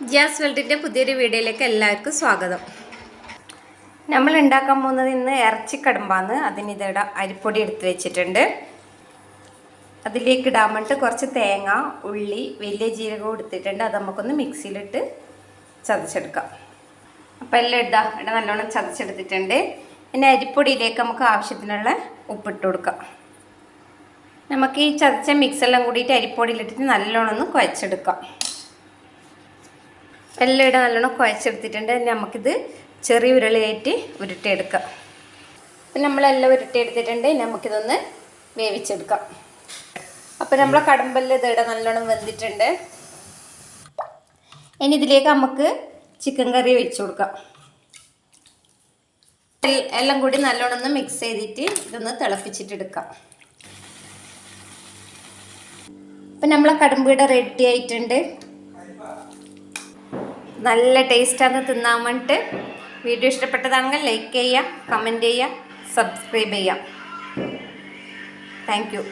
ജിയാസ് വേൾഡിൻ്റെ പുതിയൊരു വീഡിയോയിലേക്ക് എല്ലാവർക്കും സ്വാഗതം. നമ്മൾ ഉണ്ടാക്കാൻ പോകുന്നത് ഇന്ന് ഇറച്ചിക്കടുമ്പാണ്. അതിന് ഇതിവിടെ അരിപ്പൊടി എടുത്ത് വെച്ചിട്ടുണ്ട്. അതിലേക്ക് ഇടാൻ വേണ്ടിയിട്ട് കുറച്ച് തേങ്ങ, ഉള്ളി, വലിയ ജീരകം എടുത്തിട്ടുണ്ട്. അത് നമുക്കൊന്ന് മിക്സിയിലിട്ട് ചതച്ചെടുക്കാം. അപ്പോൾ എല്ലാം ഇവിടെ നല്ലോണം ചതച്ചെടുത്തിട്ടുണ്ട്. പിന്നെ അരിപ്പൊടിയിലേക്ക് നമുക്ക് ആവശ്യത്തിനുള്ള ഉപ്പിട്ട് കൊടുക്കാം. നമുക്ക് ഈ ചതച്ച മിക്സെല്ലാം കൂടിയിട്ട് അരിപ്പൊടിയിലിട്ടിട്ട് നല്ലോണം ഒന്ന് കുഴച്ചെടുക്കാം. എല്ലാം ഇവിടെ നല്ലോണം കുഴച്ചെടുത്തിട്ടുണ്ട്. നമുക്കിത് ചെറിയ ഉരുളയായിട്ട് ഉരുട്ടിയെടുക്കാം. അപ്പം നമ്മളെല്ലാം ഉരുട്ടിയെടുത്തിട്ടുണ്ട്. നമുക്കിതൊന്ന് വേവിച്ചെടുക്കാം. അപ്പം നമ്മളെ കടുമ്പെല്ലാം ഇതിവിടെ നല്ലോണം വെന്തിട്ടുണ്ട്. ഇനി ഇതിലേക്ക് നമുക്ക് ചിക്കൻ കറി ഒഴിച്ചു കൊടുക്കാം. എല്ലാം കൂടി നല്ലോണം ഒന്ന് മിക്സ് ചെയ്തിട്ട് ഇതൊന്ന് തിളപ്പിച്ചിട്ടെടുക്കാം. അപ്പം നമ്മളെ കടുമ്പ് ഇവിടെ റെഡി ആയിട്ടുണ്ട്. നല്ല ടേസ്റ്റാണ് തിന്നാൻ വേണ്ടിയിട്ട്. വീഡിയോ ഇഷ്ടപ്പെട്ടതാണെങ്കിൽ ലൈക്ക് ചെയ്യുക, കമൻറ്റ് ചെയ്യുക, സബ്സ്ക്രൈബ് ചെയ്യുക. Thank you.